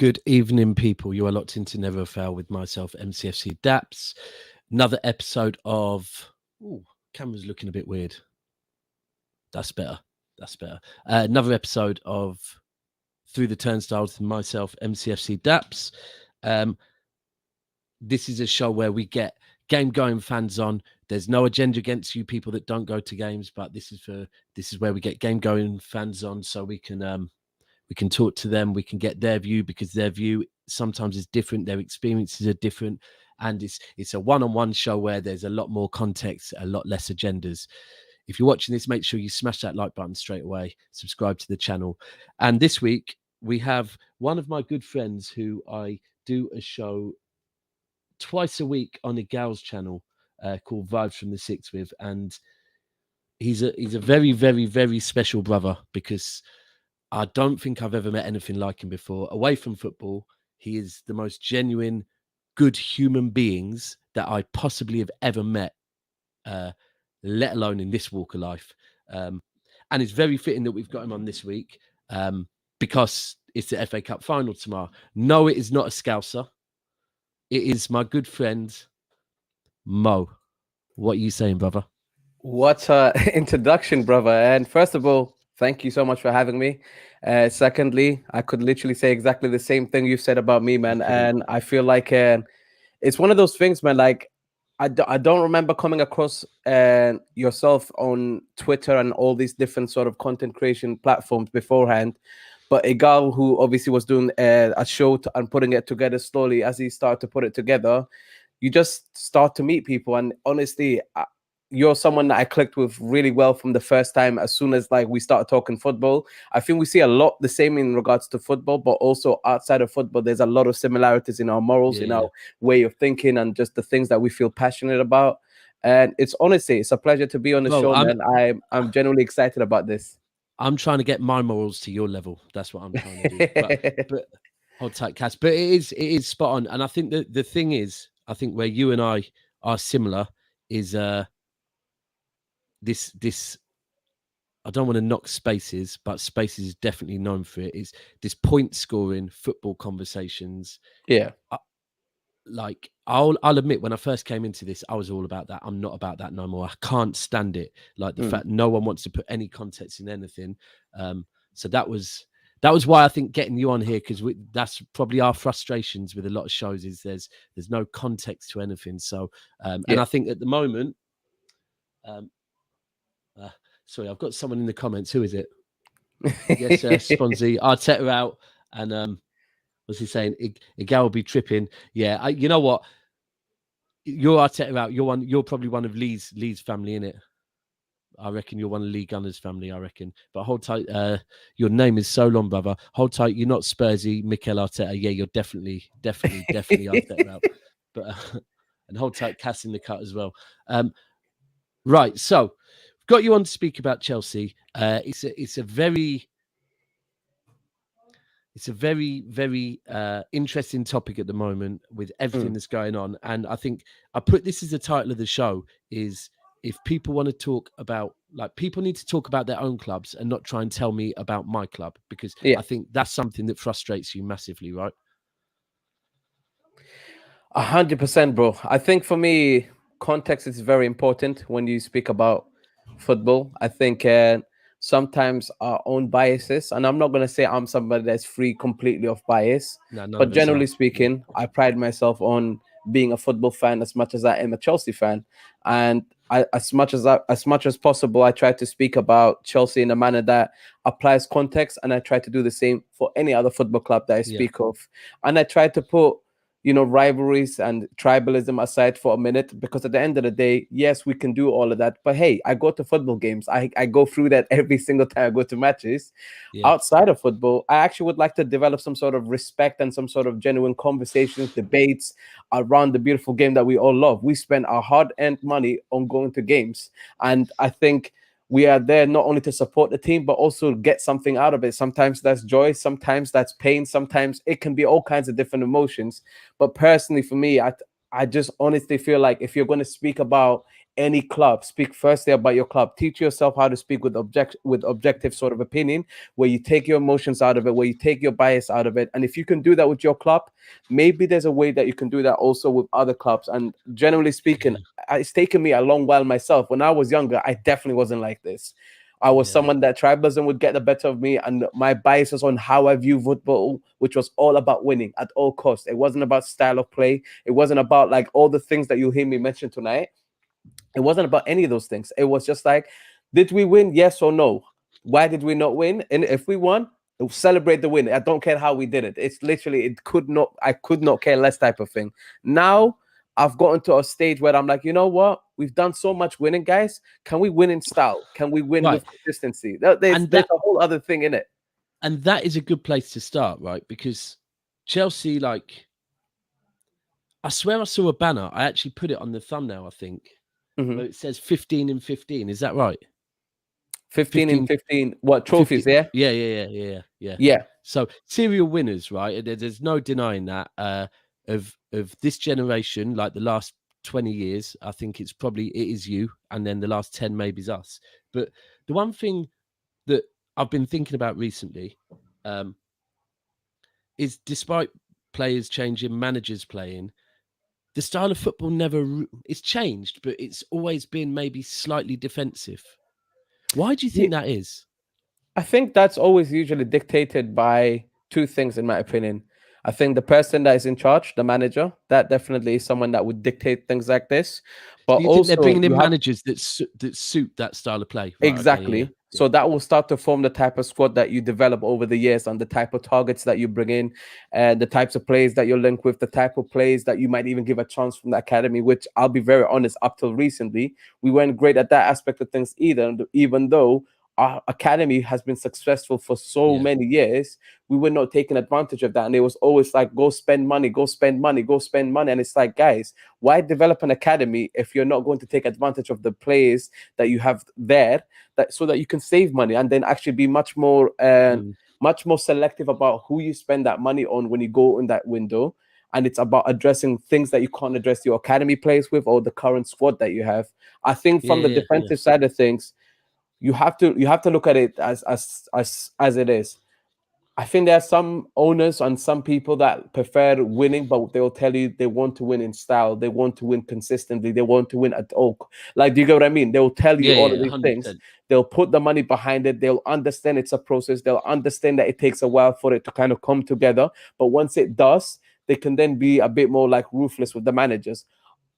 Good evening, people. You are locked into Never Fail with myself, MCFC Daps. Another episode of... Ooh, camera's looking a bit weird. That's better. Another episode of Through the Turnstiles with myself, MCFC Daps. This is a show where we get game-going fans on. There's no agenda against you people that don't go to games, but this is where we get game-going fans on, so we can talk to them. We can get their view, because their view sometimes is different. Their experiences are different. And it's a one-on-one show where there's a lot more context, a lot less agendas. If you're watching this, make sure you smash that like button straight away. Subscribe to the channel. And this week, we have one of my good friends who I do a show twice a week on a gal's channel called Vibes from the Six with. And he's a very, very, very special brother, because I don't think I've ever met anything like him before. Away from football, he is the most genuine, good human beings that I possibly have ever met, let alone in this walk of life. And it's very fitting that we've got him on this week, because it's the FA Cup final tomorrow. No, it is not a Scouser. It is my good friend, Mo. What are you saying, brother? What an introduction, brother. And first of all, thank you so much for having me. Secondly, I could literally say exactly the same thing you said about me, man. And I feel like it's one of those things, man. Like, I don't remember coming across yourself on Twitter and all these different sort of content creation platforms beforehand. But a guy who obviously was doing a show and putting it together slowly, as he started to put it together, you just start to meet people. And honestly, you're someone that I clicked with really well from the first time. As soon as we started talking football, I think we see a lot the same in regards to football, but also outside of football, there's a lot of similarities in our morals, in our way of thinking, and just the things that we feel passionate about. And it's a pleasure to be on the show, man. I'm genuinely excited about this. I'm trying to get my morals to your level. That's what I'm trying to do. But hold tight, Cass. But it is spot on. And I think that the thing is, I think where you and I are similar is this. I don't want to knock Spaces, but Spaces is definitely known for it. Is this point scoring football conversations? Yeah. I'll admit, when I first came into this, I was all about that. I'm not about that no more. I can't stand it. Like the fact no one wants to put any context in anything. So that was why I think getting you on here, because that's probably our frustrations with a lot of shows, is there's no context to anything. So and I think at the moment, sorry, I've got someone in the comments. Who is it? Yes, Sponzy, Arteta out, and what's he saying? Igal will be tripping. Yeah, you know what? You're Arteta out. You're probably one of Lee's family, innit? I reckon you're one of Lee Gunner's family, I reckon. But hold tight. Your name is so long, brother. Hold tight. You're not Spursy, Mikel Arteta. Yeah, you're definitely Arteta out. But and hold tight, Cass in the cut as well. Right, so we've got you on to speak about Chelsea. It's a very very interesting topic at the moment with everything that's going on. And I think I put this as the title of the show, is if people want to talk about, people need to talk about their own clubs and not try and tell me about my club, because I think that's something that frustrates you massively, right? 100%, bro. I think for me, context is very important when you speak about football. I think sometimes our own biases, and I'm not going to say I'm somebody that's free completely of bias, but generally speaking, I pride myself on being a football fan as much as I am a Chelsea fan. And as much as possible, I try to speak about Chelsea in a manner that applies context, and I try to do the same for any other football club that I speak of. And I try to put rivalries and tribalism aside for a minute, because at the end of the day, yes, we can do all of that. But hey, I go to football games. I go through that every single time I go to matches. Outside of football, I actually would like to develop some sort of respect and some sort of genuine conversations, debates around the beautiful game that we all love. We spend our hard-earned money on going to games. And I think we are there not only to support the team, but also get something out of it. Sometimes that's joy, sometimes that's pain, sometimes it can be all kinds of different emotions. But personally, for me, I just honestly feel like if you're going to speak about any club, speak firstly about your club. Teach yourself how to speak with objective sort of opinion, where you take your emotions out of it, where you take your bias out of it. And if you can do that with your club, maybe there's a way that you can do that also with other clubs. And generally speaking, it's taken me a long while myself. When I was younger, I definitely wasn't like this. I was someone that tribalism would get the better of me, and my biases on how I view football, which was all about winning at all costs. It wasn't about style of play. It wasn't about like all the things that you hear me mention tonight. It wasn't about any of those things. It was just like, did we win? Yes or no? Why did we not win? And if we won, celebrate the win. I don't care how we did it. It's literally, I could not care less type of thing. Now I've gotten to a stage where I'm like, you know what? We've done so much winning, guys. Can we win in style? Can we win with consistency? There's a whole other thing in it. And that is a good place to start, right? Because Chelsea, like, I swear I saw a banner. I actually put it on the thumbnail, I think. Where it says 15 and 15. Is that right? 15 and 15. What trophies? 15, Yeah. So serial winners, right? There's no denying that. Of this generation, like the last 20 years, I think it is you, and then the last 10 maybe is us. But the one thing that I've been thinking about recently is, despite players changing, managers playing, the style of football it's changed, but it's always been maybe slightly defensive. Why do you think that is? I think that's always usually dictated by two things, in my opinion. I think the person that is in charge, the manager, that definitely is someone that would dictate things like this. But do you also, think they're bringing in managers that suit that style of play? Right, exactly. Okay, So that will start to form the type of squad that you develop over the years, and the type of targets that you bring in, and the types of players that you link with, the type of players that you might even give a chance from the academy, which I'll be very honest, up till recently, we weren't great at that aspect of things either, even though our academy has been successful for so many years. We were not taking advantage of that, and it was always like, go spend money, go spend money, go spend money. And it's like, guys, why develop an academy if you're not going to take advantage of the players that you have there, that so that you can save money and then actually be much more selective about who you spend that money on when you go in that window. And it's about addressing things that you can't address your academy players with, or the current squad that you have. I think from the defensive side of things, you have to look at it as it is. I think there are some owners and some people that prefer winning, but they'll tell you they want to win in style, they want to win consistently, they want to win at all. Like, do you get what I mean? They'll tell you all of these 100%. Things. They'll put the money behind it. They'll understand it's a process. They'll understand that it takes a while for it to kind of come together. But once it does, they can then be a bit more like ruthless with the managers.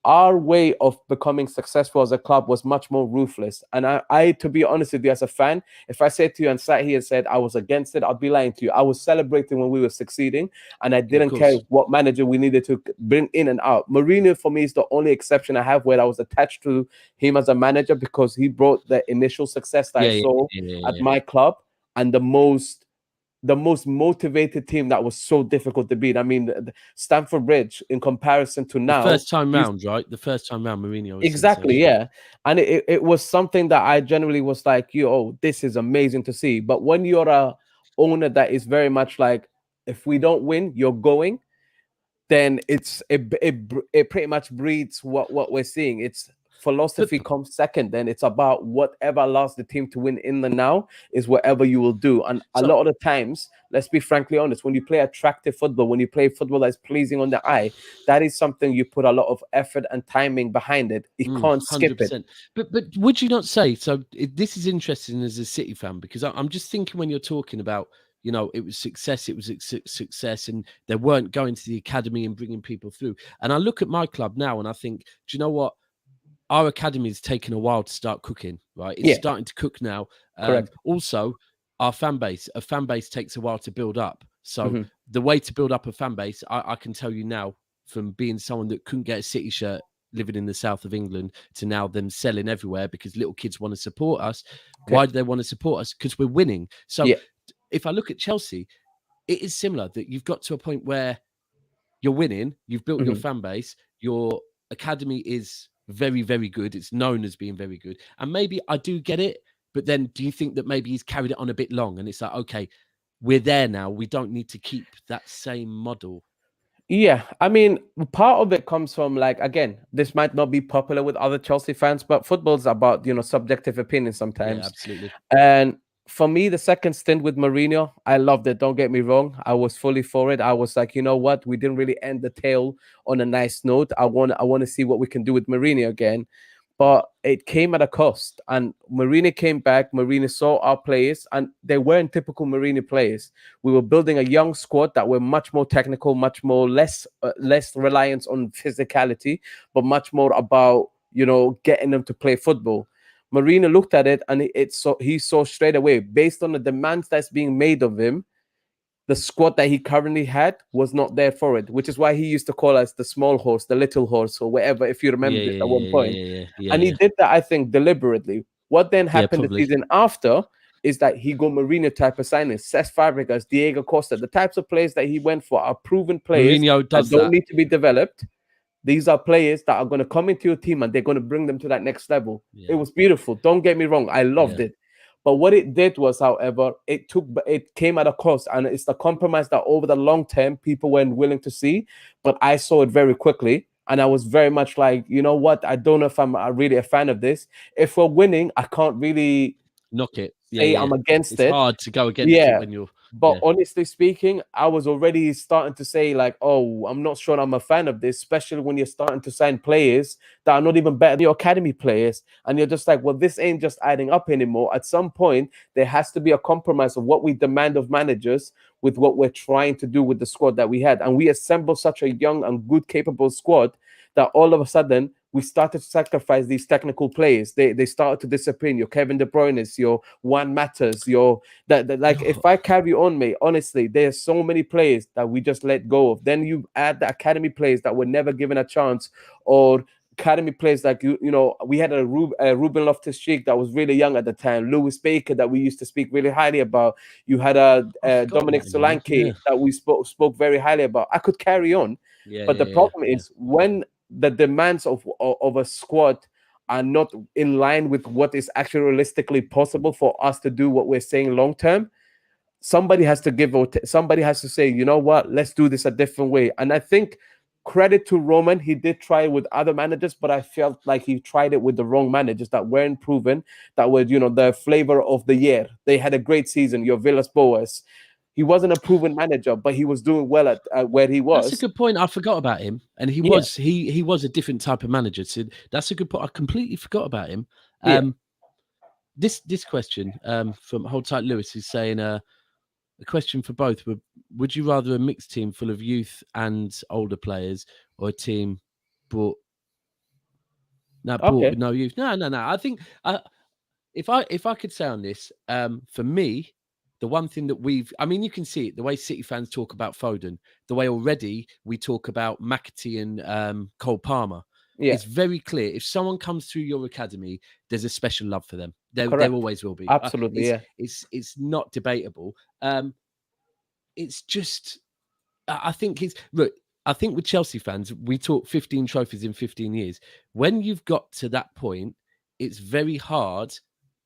Our way of becoming successful as a club was much more ruthless. And I, to be honest with you, as a fan, if I said to you and sat here and said I was against it, I'd be lying to you. I was celebrating when we were succeeding, and I didn't care what manager we needed to bring in and out. Mourinho, for me, is the only exception I have where I was attached to him as a manager, because he brought the initial success that I saw at my club, and the most motivated team that was so difficult to beat. I mean, Stamford Bridge, in comparison to now, the first time round, right? The first time round, Mourinho was exactly, yeah. And it was something that I generally was like, this is amazing to see. But when you're a owner that is very much like, if we don't win, you're going, then it pretty much breeds what we're seeing. It's philosophy comes second. Then it's about whatever allows the team to win in the now is whatever you will do. And a lot of the times, let's be frankly honest, when you play attractive football, when you play football that's pleasing on the eye, that is something you put a lot of effort and timing behind it. You can't skip 100%. It. But would you not say so? This is interesting as a City fan, because I'm just thinking, when you're talking about, it was success. It was a success, and they weren't going to the academy and bringing people through. And I look at my club now, and I think, do you know what? Our academy is taking a while to start cooking, right? It's starting to cook now. Also, a fan base takes a while to build up. So the way to build up a fan base, I can tell you now, from being someone that couldn't get a City shirt living in the south of England, to now them selling everywhere because little kids want to support us. Why do they want to support us? Because we're winning. So if I look at Chelsea, it is similar, that you've got to a point where you're winning, you've built your fan base, your academy is very, very good. It's known as being very good. And maybe I do get it, but then do you think that maybe he's carried it on a bit long, and it's like, okay, we're there now, we don't need to keep that same model? Yeah, I mean, part of it comes from like again, this might not be popular with other Chelsea fans, but football's about subjective opinion Yeah, sometimes. absolutely. And for me, the second stint with Mourinho, I loved it. Don't get me wrong, I was fully for it. I was like, you know what, we didn't really end the tale on a nice note. I want to see what we can do with Mourinho again. But it came at a cost. And Mourinho came back. Mourinho saw our players, and they weren't typical Mourinho players. We were building a young squad that were much more technical, much more less reliance on physicality, but much more about getting them to play football. Mourinho looked at it, and he saw straight away, based on the demands that's being made of him, the squad that he currently had was not there for it, which is why he used to call us the small horse, the little horse, or whatever, if you Yeah, remember this yeah, at one yeah, point. yeah, yeah, yeah, And he yeah. did that, I think, deliberately. What then Yeah, happened the probably. season after is that he got Mourinho type of signings, Cesc Fabregas, Diego Costa, the types of players that he went for are proven players Mourinho that does don't that. need to be developed. These are players that are going to come into your team and they're going to bring them to that next level. It Yeah, was beautiful. Don't get me wrong. I loved yeah. it. But what it did was, however, it came at a cost. And it's the compromise that over the long term, people weren't willing to see. But I saw it very quickly. And I was very much like, you know what? I don't know if I'm really a fan of this. If we're winning, I can't really Knock it. Yeah, say yeah. I'm against It's it. hard to go against it Yeah. when you're. But Yeah. honestly speaking, I was already starting to say, like, oh, I'm not sure I'm a fan of this, especially when you're starting to sign players that are not even better than your academy players. And you're just like, well, this ain't just adding up anymore. At some point, there has to be a compromise of what we demand of managers with what we're trying to do with the squad that we had. And we assembled such a young and good, capable squad that all of a sudden we started to sacrifice these technical players. They started to disappear. Your Kevin De Bruyne's, your Juan Matters, your that like No. if I carry on, mate, honestly, there's so many players that we just let go of. Then you add the academy players that were never given a chance, or academy players like we had a Ruben Loftus-Cheek that was really young at the time, Lewis Baker that we used to speak really highly about. You had I forgot Dominic about him, you know. Solanke Yeah. that we spoke very highly about. I could carry on, Yeah, but the yeah, yeah, problem yeah. is when the demands of a squad are not in line with what is actually realistically possible for us to do what we're saying long term. Somebody has to somebody has to say, you know what, let's do this a different way. And I think credit to Roman, he did try it with other managers, but I felt like he tried it with the wrong managers that weren't proven, that were the flavor of the year. They had a great season. Your Villas Boas, he wasn't a proven manager, but he was doing well at where he That's a was. good point. I forgot about him, and he Yeah, was he was a different type of manager. So that's a good point. I completely forgot about him. yeah. This question from Hold Tight Lewis is saying a question for both. Would you rather a mixed team full of youth and older players, or a team brought brought Okay. with no youth? No, no, no. I think if I could say on this, for me, the one thing that I mean, you can see it the way City fans talk about Foden, the way already we talk about McAtee and Cole Palmer. Yeah, It's very clear. If someone comes through your academy, there's a special love for them. There correct. always will be. Absolutely, yeah. It's not debatable. It's just I think he's look. I think with Chelsea fans, we talk 15 trophies in 15 years. When you've got to that point, it's very hard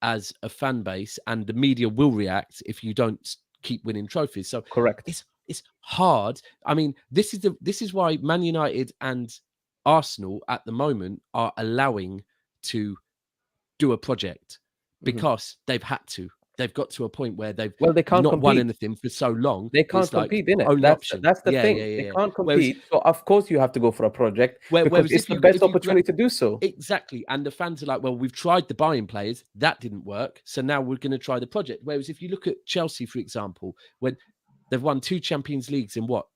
as a fan base, and the media will react if you don't keep winning trophies. So Correct. it's hard. I mean, this is why Man United and Arsenal at the moment are allowing to do a project, Mhm. because they've had to. They've got to a point where they've Well, they can't not won compete. anything for so long. They can't It's like compete in it. only option. That's the Yeah, yeah, thing. yeah, They yeah. can't Whereas, compete. So of course you have to go for a project because whereas it's if the you best if you opportunity to do so. exactly, and the fans are like, well, we've tried the buying players, that didn't work, so now we're going to try the project. Whereas if you look at Chelsea, for example, when they've won 2 Champions Leagues in what,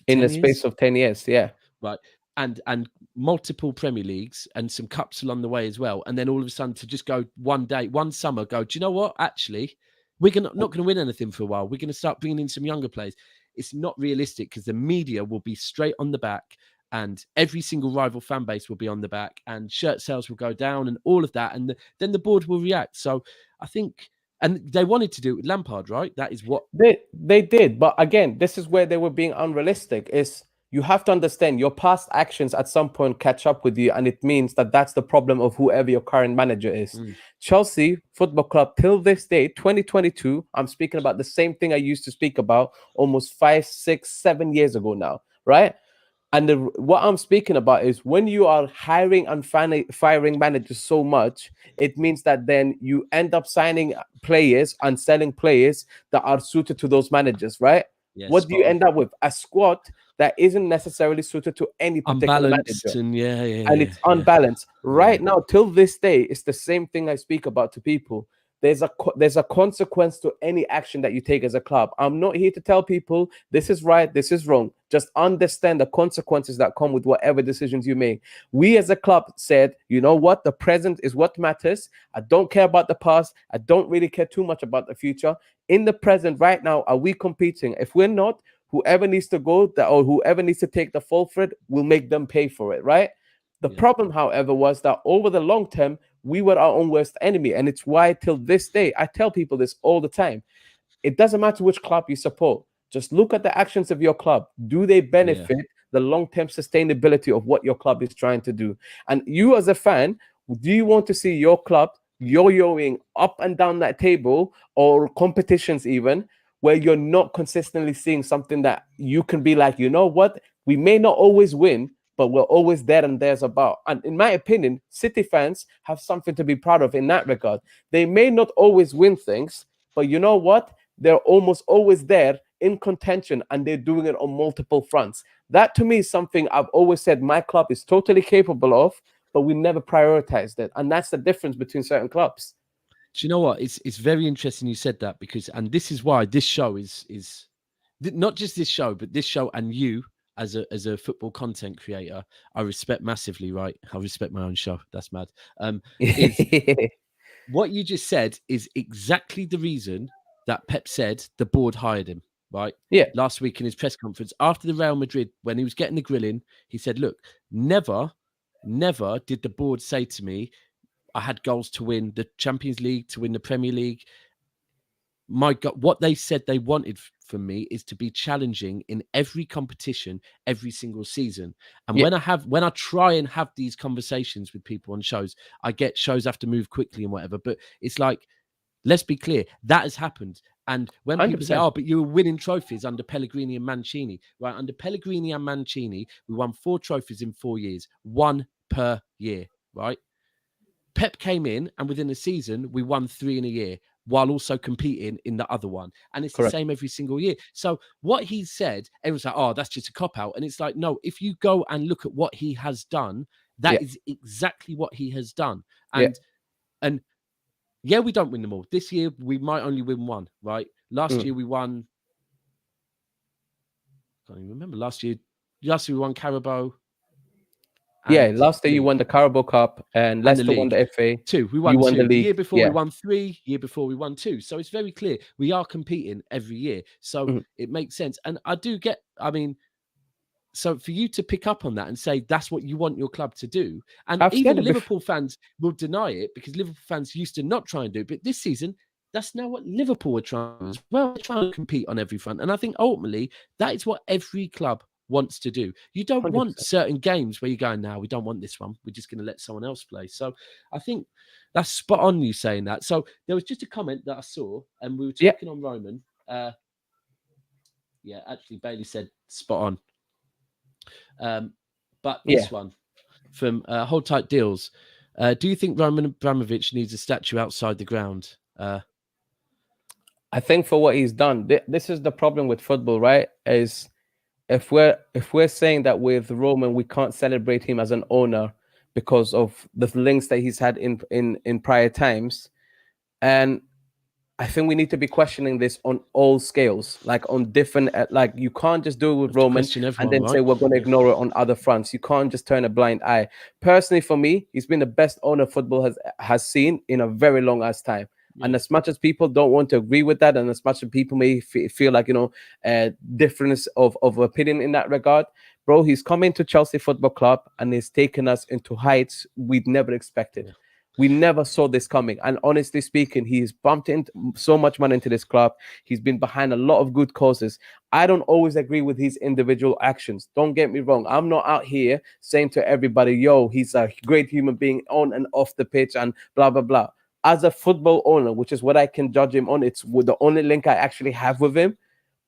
In the 10 years, space of 10 years. Yeah. right? And multiple Premier Leagues and some cups along the way as well. And then all of a sudden to just go one day, one summer, go, do you know what? Actually, not going to win anything for a while. We're going to start bringing in some younger players. It's not realistic because the media will be straight on the back, and every single rival fan base will be on the back, and shirt sales will go down and all of that. And then the board will react. So I think, and they wanted to do it with Lampard, right? That is what. They did, but again, this is where they were being unrealistic. Is you have to understand your past actions at some point catch up with you, and it means that that's the problem of whoever your current manager is. Mm, Chelsea Football Club till this day, 2022. I'm speaking about the same thing I used to speak about almost 5, 6, 7 years ago now. right? And what I'm speaking about is when you are hiring and firing managers so much, it means that then you end up signing players and selling players that are suited to those managers, right? Yeah, What do spot you on. end up with? A squad that isn't necessarily suited to any particular Unbalanced manager, and and yeah, it's yeah, unbalanced yeah, right now till this day. It's the same thing I speak about to people. There's a consequence to any action that you take as a club. I'm not here to tell people this is right, this is wrong. Just understand the consequences that come with whatever decisions you make. We as a club said, you know what, the present is what matters. I don't care about the past. I don't really care too much about the future. In the present right now, are we competing? If we're not, whoever needs to go or whoever needs to take the fall for it, will make them pay for it, right? The yeah, problem, however, was that over the long term, we were our own worst enemy. And it's why, till this day, I tell people this all the time. It doesn't matter which club you support. Just look at the actions of your club. Do they yeah, benefit the long-term sustainability of what your club is trying to do? And you, as a fan, do you want to see your club yo-yoing up and down that table, or competitions even, where you're not consistently seeing something that you can be like, you know what? We may not always win, but we're always there and there's about. And in my opinion, City fans have something to be proud of in that regard. They may not always win things, but you know what? They're almost always there in contention, and they're doing it on multiple fronts. That to me is something I've always said my club is totally capable of, but we never prioritized it. And that's the difference between certain clubs. Do you know what? It's very interesting you said that, because, and this is why this show is not just this show, but this show and you as a football content creator, I respect massively. Right, I respect my own show. That's mad. Is what you just said is exactly the reason that Pep said the board hired him. Right, Yeah, last week in his press conference after the Real Madrid, when he was getting the grilling, he said, "Look, never did the board say to me, I had goals to win the Champions League, to win the Premier League. My God, what they said they wanted from me is to be challenging in every competition, every single season. And yeah, when I try and have these conversations with people on shows, I get shows have to move quickly and whatever. But it's like, let's be clear, that has happened. And when people say, 100%. oh, but you were winning trophies under Pellegrini and Mancini, right? Under Pellegrini and Mancini, we won 4 trophies in 4 years, 1 per year, right? Pep came in, and within a season, we won 3 in a year, while also competing in the other one. And it's the Correct. same every single year. So what he said, everyone's like, oh, that's just a cop out. And it's like, no, if you go and look at what he has done, Yeah, that is exactly what he has done. yeah, And yeah, we don't win them all. This year, we might only win 1, right? Last mm. year, we won, I can't even remember. Last year we won Carabao Yeah. and Last year you league. won the Carabao Cup, and And the Leicester won league. the FA. 2. We You won won the 2. The league. year before we Yeah. won 3. Year before we won 2. So it's very clear we are competing every year. So Mhm. it makes sense. And I do get, I mean, so for you to pick up on that and say that's what you want your club to do, and I've said even it before. Liverpool fans will deny it, because Liverpool fans used to not try and do it, but this season that's now what Liverpool are trying as well. They're trying to compete on every front, and I think ultimately that is what every club wants to do. You don't want 100%. certain games where you're going, now we don't want this one, we're just going to let someone else play. So I think that's spot on you saying that. So there was just a comment that I saw, and we were Yeah. talking on Roman. Yeah, actually Bailey said spot on. But Yeah. this one from Hold Tight Deals. Do you think Roman Abramovich needs a statue outside the ground? I think for what he's done, this is the problem with football, right? Is if we're saying that with Roman we can't celebrate him as an owner because of the links that he's had in prior times, and I think we need to be questioning this on all scales, like on different, like you can't just do it You with have to Roman question and everyone, then say right? we're going to Yeah. ignore it on other fronts. You can't just turn a blind eye. Personally, for me, he's been the best owner football has seen in a very long ass time. And Yeah. as much as people don't want to agree with that, and as much as people may feel like, difference of opinion in that regard, bro, he's come into Chelsea Football Club and he's taken us into heights we'd never expected. Yeah. We never saw this coming. And honestly speaking, he's bumped in so much money into this club. He's been behind a lot of good causes. I don't always agree with his individual actions. Don't get me wrong. I'm not out here saying to everybody, yo, he's a great human being on and off the pitch and blah, blah, blah. As a football owner, which is what I can judge him on, it's the only link I actually have with him.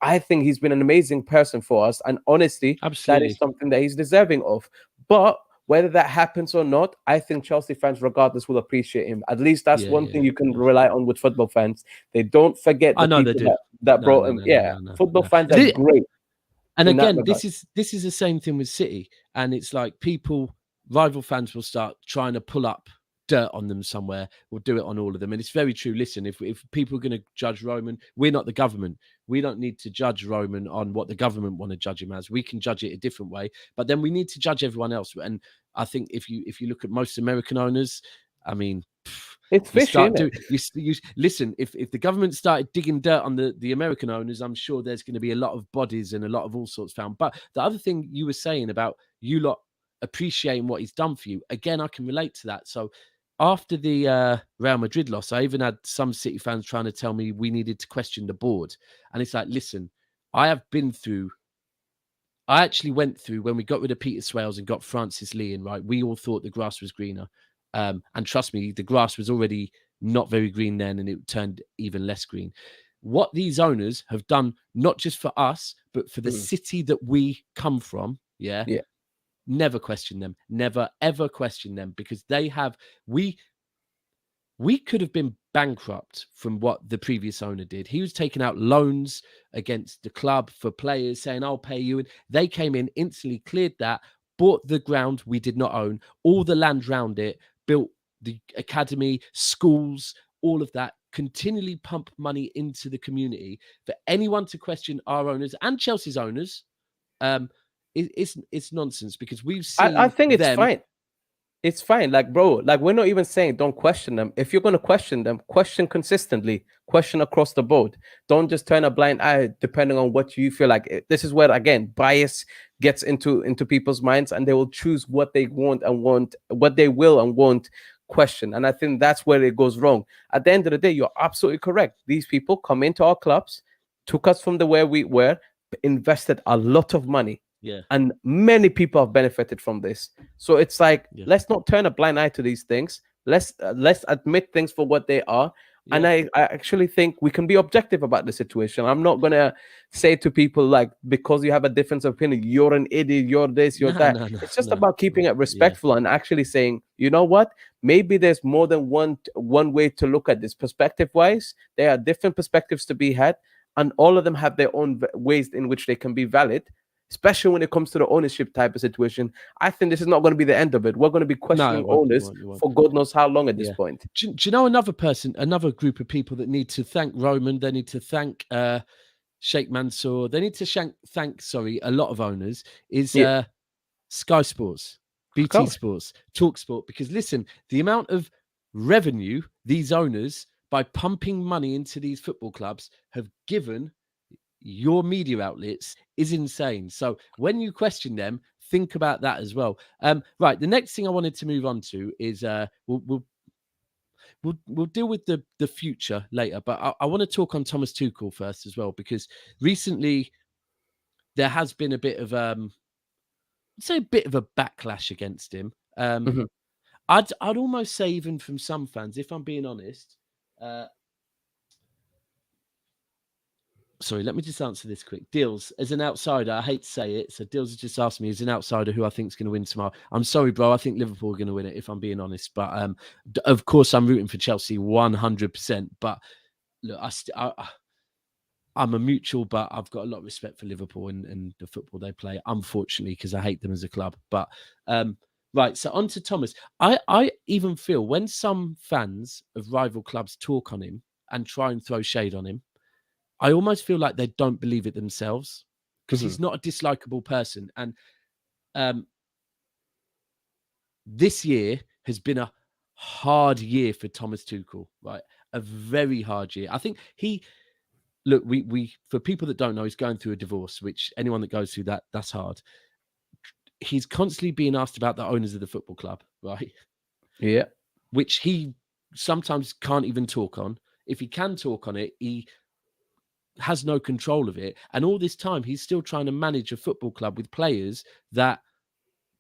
I think he's been an amazing person for us, and honestly, that is Absolutely. something that he's deserving of. But whether that happens or not, I think Chelsea fans, regardless, will appreciate him. At least that's Yeah, one thing yeah, you can yeah. rely on with football fans. They don't forget I the know they people do. that No, brought no, him. no, no, Yeah, no, no, football no. fans are great And in that again, regard. this is the same thing with City, and it's like rival fans will start trying to pull up dirt on them somewhere. We'll do it on all of them, and it's very true. Listen, if people are going to judge Roman, we're not the government. We don't need to judge Roman on what the government want to judge him as. We can judge it a different way, but then we need to judge everyone else. And I think if you look at most American owners, I mean. It's You fishy, start isn't do it? you listen. If the government started digging dirt on the American owners, I'm sure there's going to be a lot of bodies and a lot of all sorts found. But the other thing you were saying about you lot appreciating what he's done for you, again, I can relate to that. So after the Real Madrid loss, I even had some City fans trying to tell me we needed to question the board, and it's like, listen, I have been through. I actually went through when we got rid of Peter Swales and got Francis Lee in, right? We all thought the grass was greener. And trust me, the grass was already not very green then, and it turned even less green. What these owners have done, not just for us, but for the Mhm. city that we come from, yeah, Yeah. never question them. Never, ever question them because they have, we could have been bankrupt from what the previous owner did. He was taking out loans against the club for players, saying, I'll pay you. And they came in, instantly cleared that, bought the ground we did not own, all the land around it, built the academy, schools, all of that, continually pump money into the community. For anyone to question our owners and Chelsea's owners, um, it's nonsense because we've I seen think it's them. fine. It's fine. Like, bro, like we're not even saying don't question them. If you're gonna question them, question consistently, question across the board. Don't just turn a blind eye depending on what you feel like. This is where again bias gets into people's minds, and they will choose what they want what they will and won't question. And I think that's where it goes wrong. At the end of the day, you're absolutely correct. These people come into our clubs, took us from the where we were, invested a lot of money, Yeah, and many people have benefited from this. So it's like, yeah, let's not turn a blind eye to these things. Let's admit things for what they are. And yeah. I actually think we can be objective about the situation. I'm not gonna say to people like, because you have a difference of opinion, you're an idiot, you're this, you're No, that. no, no, It's just no, about keeping no. it Yeah. respectful and actually saying, you know what, maybe there's more than one way to look at this. Perspective wise, there are different perspectives to be had, and all of them have their own ways in which they can be valid, especially when it comes to the ownership type of situation. I think this is not going to be the end of it. We're going to be No, questioning it won't. It owners won't. It won't. for God knows how long at this Yeah. point. Do you know another person, another group of people that need to thank Roman? They need to thank Sheikh Mansour. They need to thank, sorry, a lot of owners is Yeah, Sky Sports, of BT course. Sports, Talk Sport. Because listen, the amount of revenue these owners, by pumping money into these football clubs, have given your media outlets is insane. So when you question them, think about that as well. Right, the next thing I wanted to move on to is we'll deal with the future later, but I want to talk on Thomas Tuchel first as well because recently there has been a bit of I'd say a bit of a backlash against him. Mhm. I'd almost say even from some fans, if I'm being honest. Sorry, let me just answer this quick. Deals, as an outsider, I hate to say it. So Deals has just asked me, as an outsider, who I think is going to win tomorrow. I'm sorry, bro. I think Liverpool are going to win it, if I'm being honest. But of course, I'm rooting for Chelsea 100%. But look, I'm a mutual, but I've got a lot of respect for Liverpool and the football they play, unfortunately, because I hate them as a club. But right, so on to Thomas. I even feel when some fans of rival clubs talk on him and try and throw shade on him, I almost feel like they don't believe it themselves because Mhm. he's not a dislikable person. And um, this year has been a hard year for Thomas Tuchel, right? A very hard year. I think we for people that don't know, he's going through a divorce, which anyone that goes through that's hard. He's constantly being asked about the owners of the football club, right? Yeah. Which he sometimes can't even talk on. If he can talk on it, he has no control of it. And all this time, he's still trying to manage a football club with players that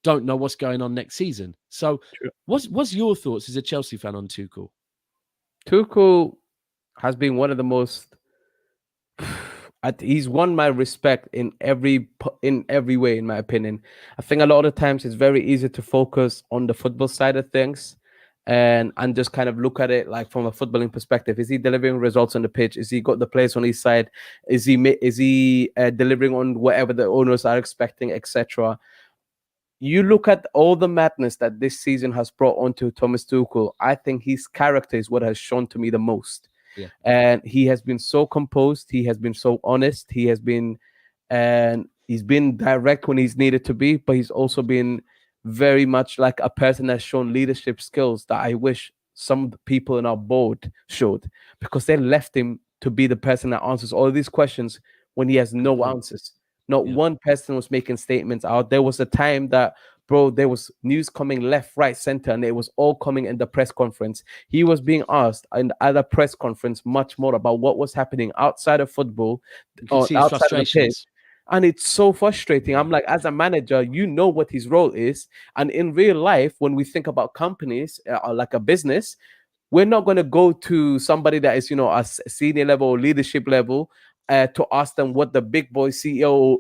don't know what's going on next season. So, True. what's your thoughts as a Chelsea fan on Tuchel? Tuchel has been one of the most He's won my respect in every way, in my opinion. I think a lot of times it's very easy to focus on the football side of things, and just kind of look at it like from a footballing perspective. Is he delivering results on the pitch? Is he got the players on his side? Is he delivering on whatever the owners are expecting, etc.? You look at all the madness that this season has brought onto Thomas Tuchel. I think his character is what has shown to me the most. Yeah. And he has been so composed. He has been so honest. He's been direct when he's needed to be, but he's also been very much like a person that's shown leadership skills that I wish some of the people in our board showed, because they left him to be the person that answers all of these questions when he has no answers. Not Yeah. one person was making statements out. There was a time that, bro, there was news coming left, right, center, and it was all coming in the press conference. He was being asked in other press conference much more about what was happening outside of football You can or see his outside of the pitch. frustrations. And it's so frustrating. I'm like, as a manager, you know what his role is. And in real life, when we think about companies like a business, we're not going to go to somebody that is, a senior level or leadership level to ask them what the big boy CEO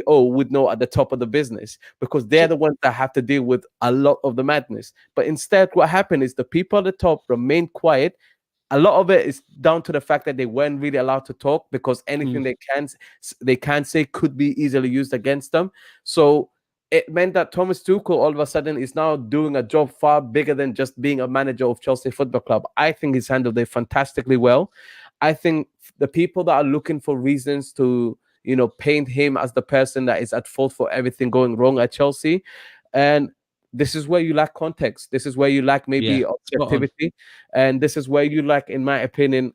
would know at the top of the business, because they're the ones that have to deal with a lot of the madness. But instead, what happened is the people at the top remain quiet. A lot of it is down to the fact that they weren't really allowed to talk, because anything they can say could be easily used against them. So it meant that Thomas Tuchel all of a sudden is now doing a job far bigger than just being a manager of Chelsea Football Club. I think he's handled it fantastically well. I think the people that are looking for reasons to, paint him as the person that is at fault for everything going wrong at Chelsea, and this is where you lack context. This is where you lack maybe objectivity, and this is where you lack, in my opinion,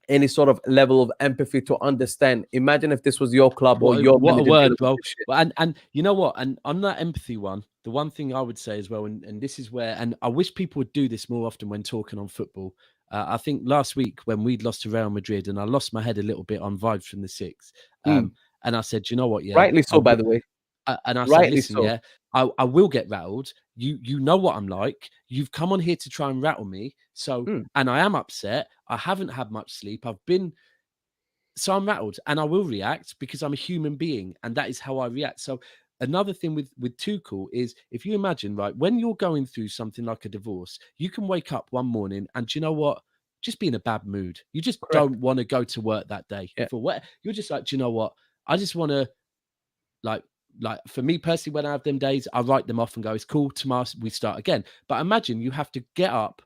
any sort of level of empathy to understand. Imagine if this was your club or your what a manager word, dealing with bro. this shit. And you know what? And on that empathy one, the one thing I would say as well, and this is where, and I wish people would do this more often when talking on football. I think last week when we'd lost to Real Madrid, and I lost my head a little bit on vibes from the six, and I said, you know what? Yeah, Rightly so, by the way. And I said, Rightly listen, so. yeah, I will get rattled. You know what I'm like. You've come on here to try and rattle me. So, and I am upset. I haven't had much sleep. So I'm rattled, and I will react because I'm a human being, and that is how I react. So another thing with Tuchel is, if you imagine, right, when you're going through something like a divorce, you can wake up one morning and, you know what? Just be in a bad mood. You just don't want to go to work that day. Yeah. For what? You're just like, do you know what? I just want to, like for me personally, when I have them days, I write them off and go, it's cool. Tomorrow we start again. But imagine you have to get up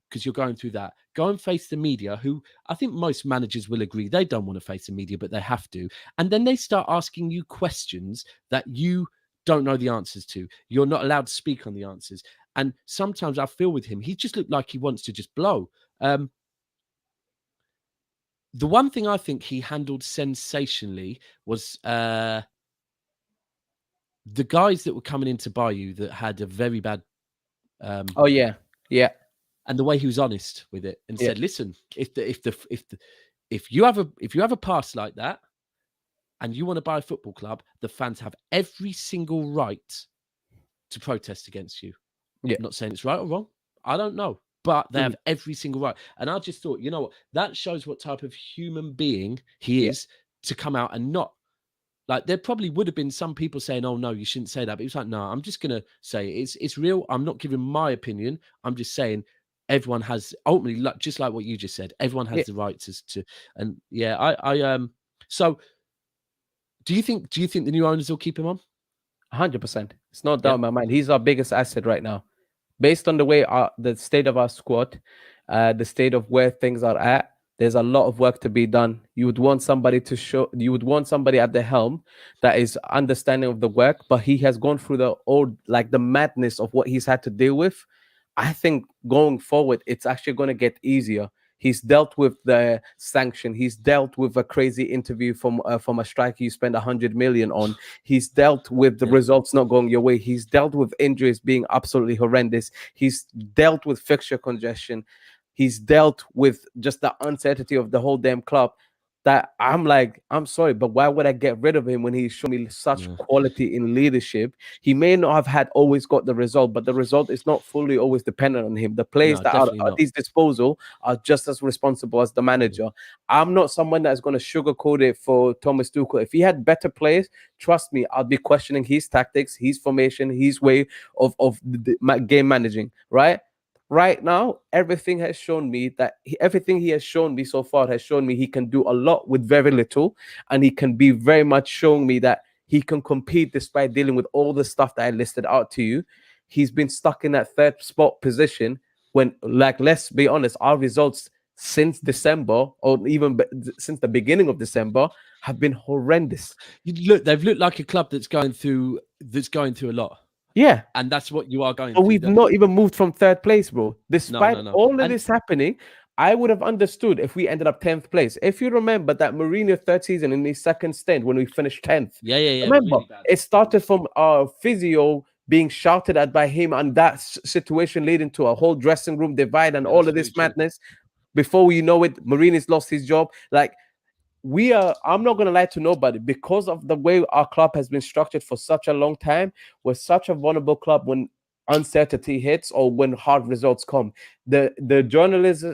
because you're going through that. Go and face the media, who I think most managers will agree they don't want to face the media, but they have to. And then they start asking you questions that you don't know the answers to. You're not allowed to speak on the answers. And sometimes I feel with him, he just looked like he wants to just blow. The one thing I think he handled sensationally was the guys that were coming in to buy you that had a very bad. Oh yeah. And the way he was honest with it and said, listen, if you have a past like that and you want to buy a football club, the fans have every single right to protest against you. Yeah. I'm not saying it's right or wrong. I don't know. But they have every single right. And I just thought, you know what? That shows what type of human being he is to come out and not. Like, there probably would have been some people saying, oh, no, you shouldn't say that. But he was like, no, I'm just going to say it's real. I'm not giving my opinion. I'm just saying everyone has, ultimately, just like what you just said, everyone has the right to. And yeah, so do you think the new owners will keep him on? 100%. It's no doubt in my mind. He's our biggest asset right now. Based on the way the state of our squad, the state of where things are at, there's a lot of work to be done. You would want somebody at the helm that is understanding of the work, but he has gone through the madness of what he's had to deal with. I think going forward, it's actually going to get easier. He's dealt with the sanction. He's dealt with a crazy interview from a striker you spend 100 million on. He's dealt with the results not going your way. He's dealt with injuries being absolutely horrendous. He's dealt with fixture congestion. He's dealt with just the uncertainty of the whole damn club. that I'm like, I'm sorry, but why would I get rid of him when he's shown me such Yeah. quality in leadership? He may not have had always got the result, but the result is not fully always dependent on him. The players No, that are definitely at not. his disposal are just as responsible as the manager. I'm not someone that's going to sugarcoat it for Thomas Tuchel. If he had better players, trust me, I'll be questioning his tactics, his formation, his way of game managing, right? Right now, everything has shown me that everything he has shown me so far has shown me he can do a lot with very little, and he can be very much showing me that he can compete despite dealing with all the stuff that I listed out to you. He's been stuck in that third spot position when, like, let's be honest, our results since December, or even since the beginning of December, have been horrendous. They've looked like a club that's going through a lot, Yeah. and that's what you are going But through. we've not even moved from third place, bro. No, Despite no, no, all of and this happening, I would have understood if we ended up 10th place. If you remember that Mourinho third season in his second stint when we finished 10th, yeah, remember, really bad. it started from our physio being shouted at by him, and that situation leading to a whole dressing room divide and Yeah, all that's of very this true. madness. Before you know it, Mourinho's lost his job. Like, I'm not going to lie to nobody, because of the way our club has been structured for such a long time. We're such a vulnerable club when uncertainty hits or when hard results come. The journalists,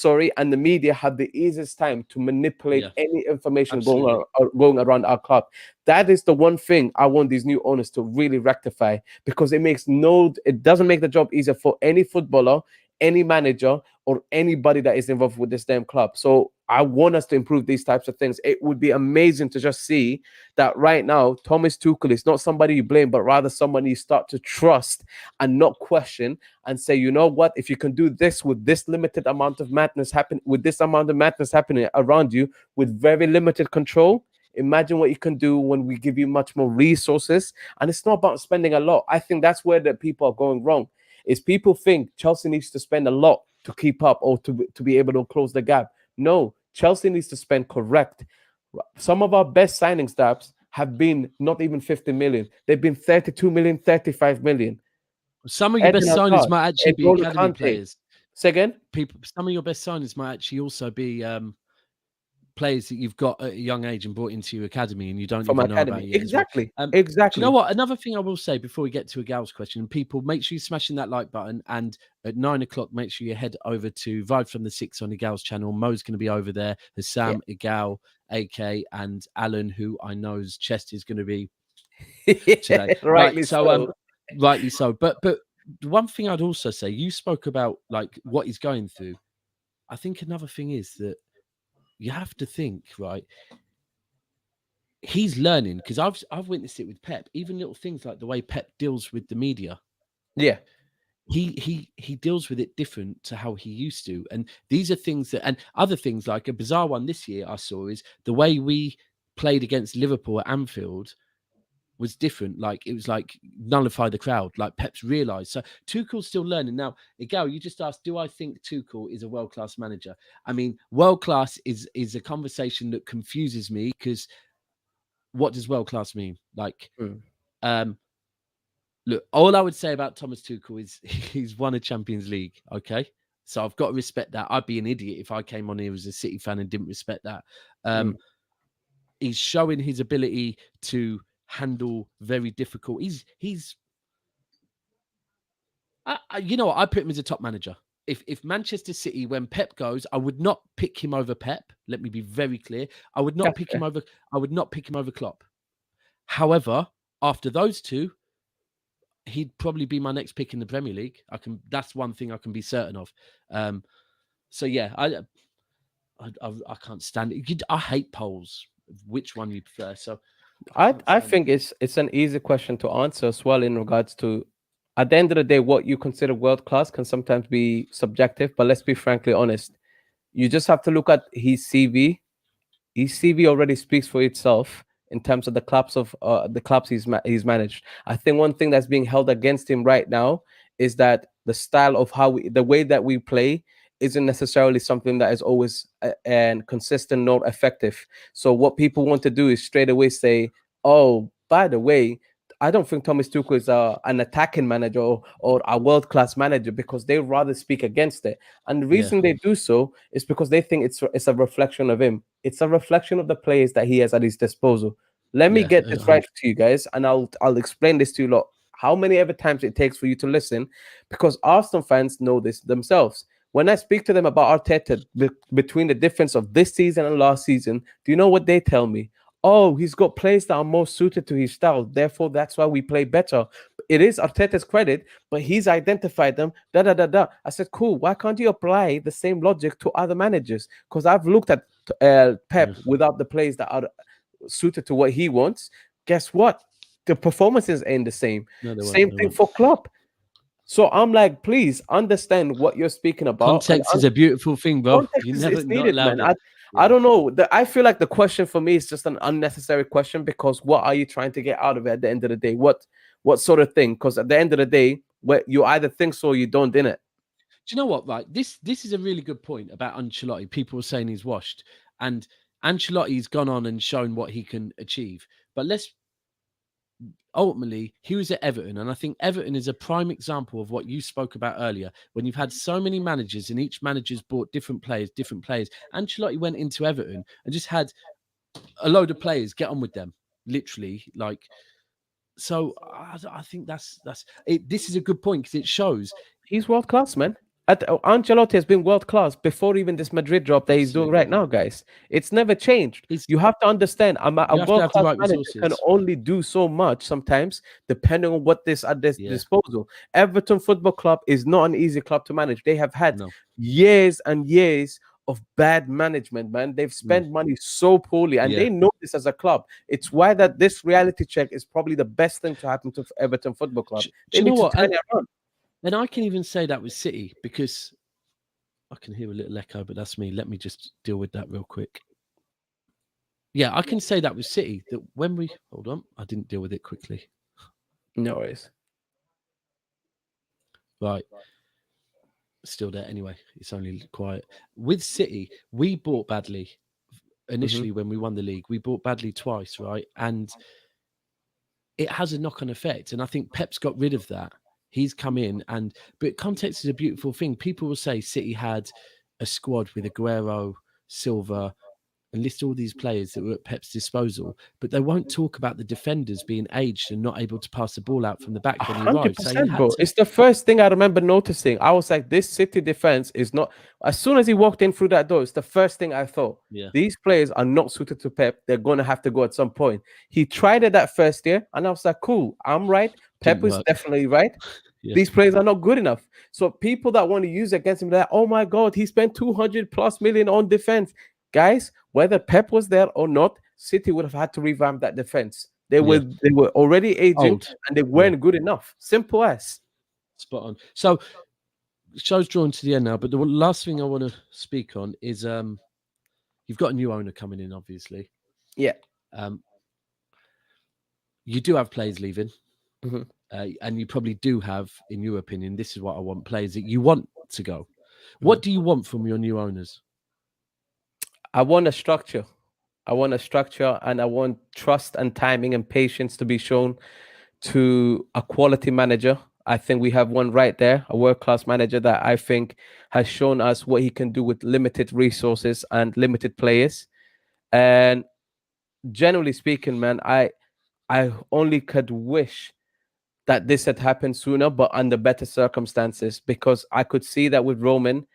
sorry, and the media have the easiest time to manipulate Yeah, any information absolutely. going around our club. That is the one thing I want these new owners to really rectify, because it doesn't make the job easier for any footballer, any manager, or anybody that is involved with this damn club. So I want us to improve these types of things. It would be amazing to just see that right now Thomas Tuchel is not somebody you blame, but rather somebody you start to trust and not question, and say, you know what, if you can do this with this limited amount of madness happening around you with very limited control, imagine what you can do when we give you much more resources. And it's not about spending a lot. I think that's where the people are going wrong. Is people think Chelsea needs to spend a lot to keep up or to be able to close the gap. No, Chelsea needs to spend correct. Some of our best signings, Daps, have been not even 50 million. They've been 32 million, 35 million. Some of your best Eden signings Hazard, might actually be N'Golo academy Kante. players. Say again? Some of your best signings might actually also be players that you've got at a young age and brought into your academy, and you don't From even know about academy. yet as well. Exactly. Do you know Exactly. what? Another thing I will say before we get to a gal's question, people, make sure you're smashing that like button, and at 9 o'clock, make sure you head over to Vibe from the Six on the gal's channel. Mo's going to be over there. There's Sam, Igal, AK, and Alan, who I know's chest is going to be today. Rightly so. Rightly so. But one thing I'd also say, you spoke about like what he's going through. I think another thing is that you have to think, right? He's learning, because I've witnessed it with Pep. Even little things like the way Pep deals with the media. Yeah. He deals with it different to how he used to. And these are things that, and other things, like a bizarre one this year I saw, is the way we played against Liverpool at Anfield was different. Like, it was like nullify the crowd, like Pep's realized. So Tuchel's still learning. Now, Igal, you just asked, do I think Tuchel is a world-class manager? I mean, world-class is a conversation that confuses me, because what does world-class mean? Like, look, all I would say about Thomas Tuchel is he's won a Champions League. Okay. So I've got to respect that. I'd be an idiot if I came on here as a City fan and didn't respect that. He's showing his ability to handle very difficult. You know what? I put him as a top manager. If Manchester City, when Pep goes, I would not pick him over Pep. Let me be very clear. I would not pick him over. I would not pick him over Klopp. However, after those two, he'd probably be my next pick in the Premier League. That's one thing I can be certain of. So yeah, I can't stand it. I hate polls. Which one you prefer? So I think it's an easy question to answer as well, in regards to, at the end of the day, what you consider world class can sometimes be subjective. But let's be frankly honest. You just have to look at his CV. His CV already speaks for itself in terms of the clubs he's managed. I think one thing that's being held against him right now is that the style of the way that we play isn't necessarily something that is always and consistent nor effective. So what people want to do is straight away say, "Oh, by the way, I don't think Thomas Tuchel is an attacking manager or a world class manager, because they rather speak against it. And the Yeah, reason they do so is because they think it's a reflection of him. It's a reflection of the players that he has at his disposal. Let me yeah, get this right 100. to you guys, and I'll explain this to you lot. How many ever times it takes for you to listen, because Arsenal fans know this themselves. When I speak to them about Arteta between the difference of this season and last season, do you know what they tell me? Oh, he's got players that are more suited to his style. Therefore, that's why we play better. It is Arteta's credit, but he's identified them. Da da da da. I said, cool. Why can't you apply the same logic to other managers? Because I've looked at Yeah. Pep without the players that are suited to what he wants. Guess what? The performances ain't the same. No, they won't. Same They thing won't. for Klopp. So I'm like, please understand what you're speaking about, and Context is a beautiful thing, bro. context You is never not needed, allowed man. it. I Yeah. don't know. I feel like the question for me is just an unnecessary question, because what are you trying to get out of it at the end of the day? What sort of thing? Because at the end of the day, where you either think so or you don't, in it. Do you know what? Right, this is a really good point about Ancelotti. People are saying he's washed, and Ancelotti's gone on and shown what he can achieve. But let's ultimately, he was at Everton, and I think Everton is a prime example of what you spoke about earlier. When you've had so many managers, and each manager's bought different players, different players. Ancelotti went into Everton and just had a load of players, get on with them, literally. Like, so I think that's it. This is a good point because it shows He's world class, man. Ancelotti has been world class before even this Madrid job that he's doing absolutely. right now, guys. It's never changed. It's You have to understand, a you have to world have the class right manager can resources. only do so much sometimes, depending on what this at this Yeah, disposal. Everton Football Club is not an easy club to manage. They have had no. years and years of bad management, man. They've Mm, spent money so poorly, and yeah. they know this as a club. It's why that this reality check is probably the best thing to happen to Everton Football Club. Do They you know need to what? turn it around. And I can even say that with City because I can hear a little echo, but that's me. Let me just deal with that real quick. Yeah, I can say that with City that when we hold on, I didn't deal with it quickly. No worries. Right, still there anyway. It's only quiet. With City, we bought badly initially when we won the league. We bought badly twice, right? And it has a knock-on effect. And I think Pep's got rid of that. He's come in but context is a beautiful thing. People will say City had a squad with Aguero, Silva, and list all these players that were at Pep's disposal, but they won't talk about the defenders being aged and not able to pass the ball out from the back when he arrived. So he 100%, had bro. to, It's the first thing I remember noticing. I was like, this City defense is not. As soon as he walked in through that door, it's the first thing I thought. yeah, These players are not suited to Pep. They're going to have to go at some point. He tried it that first year, and I was like, cool, I'm right. didn't Pep is work. definitely right. Yeah, These players are not good enough. So people that want to use against him, they're like, oh my God, he spent 200 plus million on defense. Guys, whether Pep was there or not, City would have had to revamp that defense. They yeah, were already aging, old. and they Yeah, weren't good enough. Simple as. spot on. So show's drawn to the end now, but the last thing I want to speak on is you've got a new owner coming in, obviously. Yeah. Um, you do have players leaving, Mhm. and you probably do have, in your opinion, this is what I want, players that you want to go. Mhm. What do you want from your new owners? I want a structure. I want a structure, and I want trust and timing and patience to be shown to a quality manager. I think we have one right there, a world-class manager that I think has shown us what he can do with limited resources and limited players. And generally speaking, man, I only could wish that this had happened sooner, but under better circumstances, because I could see that with Roman,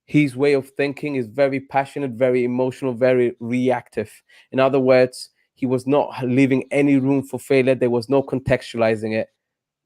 his way of thinking is very passionate, very emotional, very reactive. In other words, he was not leaving any room for failure. There was no contextualizing it.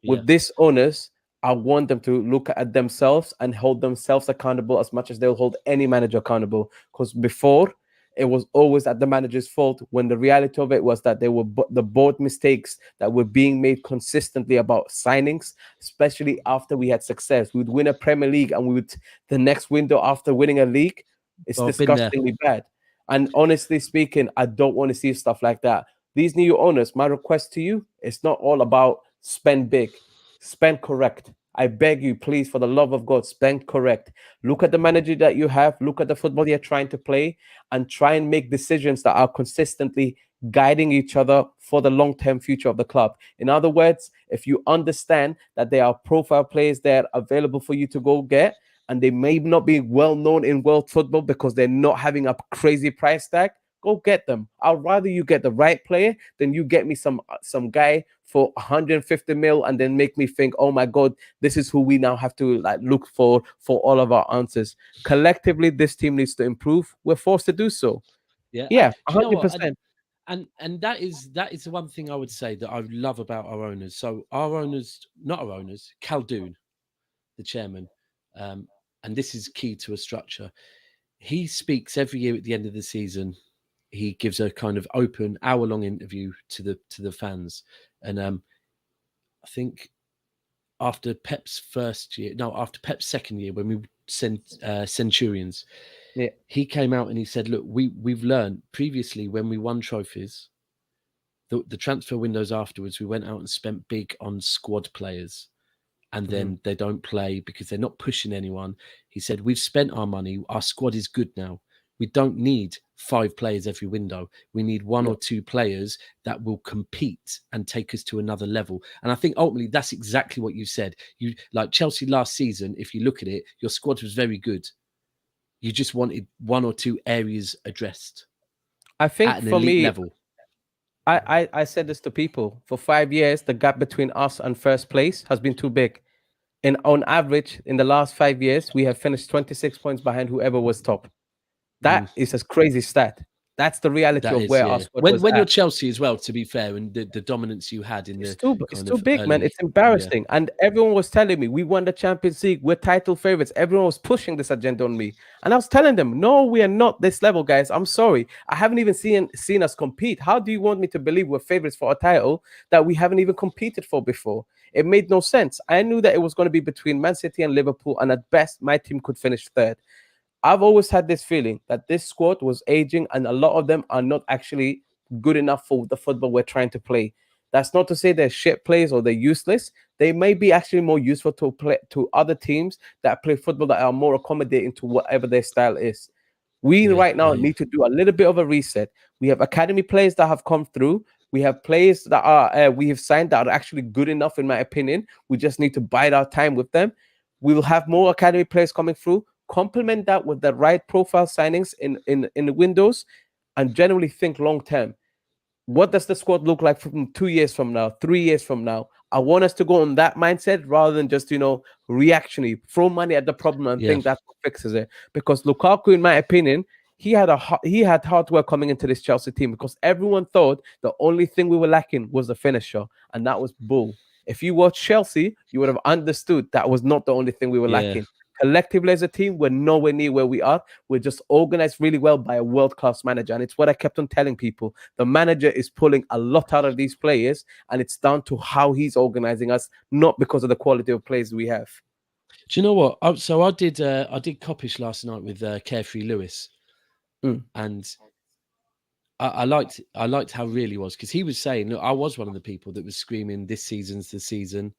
Yeah, With these owners, I want them to look at themselves and hold themselves accountable as much as they'll hold any manager accountable. Because before, it was always at the manager's fault, when the reality of it was that there were the board mistakes that were being made consistently about signings, especially after we had success. We would win a Premier League, and we would, the next window after winning a league, it's I've been there. disgustingly bad. And honestly speaking, I don't want to see stuff like that. These new owners, my request to you, it's not all about spend big, spend correct. I beg you, please, for the love of God, spend correct. Look at the manager that you have, look at the football you're trying to play, and try and make decisions that are consistently guiding each other for the long-term future of the club. In other words, if you understand that there are profile players that are available for you to go get, and they may not be well known in world football because they're not having a crazy price tag, go get them. I'd rather you get the right player than you get me some guy for 150 mil and then make me think, oh my god, this is who we now have to like look for all of our answers. Collectively, this team needs to improve. We're forced to do so. Yeah. Yeah, Do you know what? 100%. And that is the one thing I would say that I love about our owners. So our owners, not our owners, Khaldoon, the chairman, and this is key to a structure. He speaks every year at the end of the season. He gives a kind of open hour-long interview to the fans, and I think after Pep's second year, when we sent Centurions, Yeah. he came out and he said, "Look, we've learned previously when we won trophies, the transfer windows afterwards, we went out and spent big on squad players." And then they don't play because they're not pushing anyone. He said, we've spent our money. Our squad is good now. We don't need 5 players every window. We need 1 or 2 players that will compete and take us to another level. And I think ultimately that's exactly what you said. You like Chelsea last season, if you look at it, your squad was very good. You just wanted 1 or 2 areas addressed. I think at an for elite me, level. I said this to people. For 5 years, the gap between us and first place has been too big. And on average, in the last 5 years, we have finished 26 points behind whoever was top. That is a crazy stat. That's the reality That of is, where yeah. our squad was When you're at. Chelsea as well, to be fair, and the dominance you had in It's the it's kind too of big, man. early, It's embarrassing. And everyone was telling me we won the Champions League. We're title favorites. Everyone was pushing this agenda on me. And I was telling them, no, we are not this level, guys. I'm sorry. I haven't even seen us compete. How do you want me to believe we're favorites for a title that we haven't even competed for before? It made no sense. I knew that it was going to be between Man City and Liverpool, and at best, my team could finish third. I've always had this feeling that this squad was aging, and a lot of them are not actually good enough for the football we're trying to play. That's not to say they're shit players or they're useless. They may be actually more useful to play to other teams that play football that are more accommodating to whatever their style is. We right now need to do a little bit of a reset. We have academy players that have come through. We have players that are we have signed that are actually good enough, in my opinion. We just need to bide our time with them. We will have more academy players coming through. Complement that with the right profile signings in the windows, and generally think long term. What does the squad look like from 2 years from now, 3 years from now? I want us to go on that mindset rather than just reactionary, throw money at the problem and think that's what fixes it. Because Lukaku, in my opinion, he had hard work coming into this Chelsea team, because everyone thought the only thing we were lacking was the finisher, and that was bull. If you watch Chelsea, you would have understood that was not the only thing we were lacking. Collectively as a team, we're nowhere near where we are. We're just organized really well by a world-class manager. And it's what I kept on telling people. The manager is pulling a lot out of these players, and it's down to how he's organizing us, not because of the quality of players we have. Do you know what? So I did Coppish last night with Carefree Lewis, and I liked how real he was, because he was saying, look, I was one of the people that was screaming this season's the season,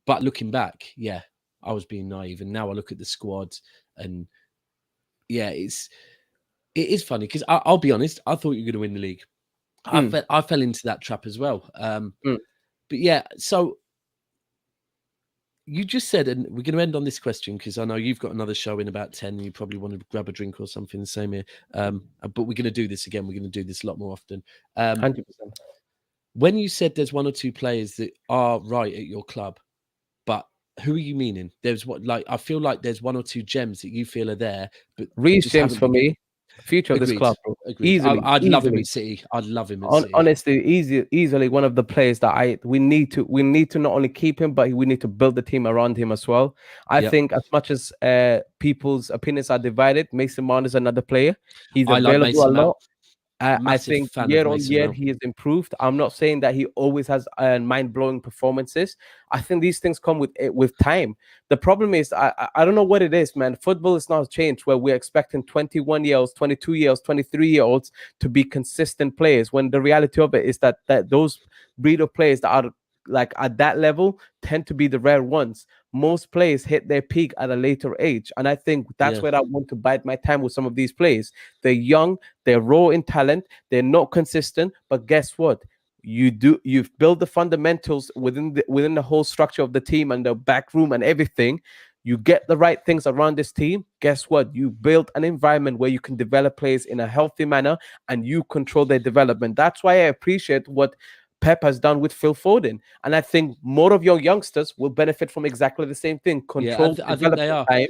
but looking back, yeah, I was being naive, and now I look at the squad, and yeah, it is funny, because I'll be honest, I thought you were going to win the league. I fell into that trap as well. But yeah, so you just said, and we're going to end on this question because I know you've got another show in about 10 and you probably want to grab a drink or something, the same here. But we're going to do this again. We're going to do this a lot more often. 100%. When you said there's 1 or 2 players that are right at your club, but who are you meaning? There's I feel like there's 1 or 2 gems that you feel are there, but Reece James for me, future of this club, bro. Agreed. Easily, I'd love him at City. I'd love him at City. Honestly, easily one of the players that we need to not only keep him, but we need to build the team around him as well. I think as much as people's opinions are divided, Mason Mount is another player. He's available a lot. I think year on year he has improved. I'm not saying that he always has mind-blowing performances. I think these things come with time. The problem is, I don't know what it is, man. Football is now changed where we're expecting 21-year-olds, 22-year-olds, 23-year-olds to be consistent players, when the reality of it is that those breed of players that are like at that level tend to be the rare ones. Most players hit their peak at a later age, and I think that's Yeah, where I want to bide my time with some of these players. They're young, they're raw in talent, they're not consistent, but guess what? You've built the fundamentals within the whole structure of the team and the back room and everything. You get the right things around this team. Guess what? You build an environment where you can develop players in a healthy manner and you control their development. That's why I appreciate what Pep has done with Phil Foden. And I think more of your youngsters will benefit from exactly the same thing. yeah. Controlled I think they development are. time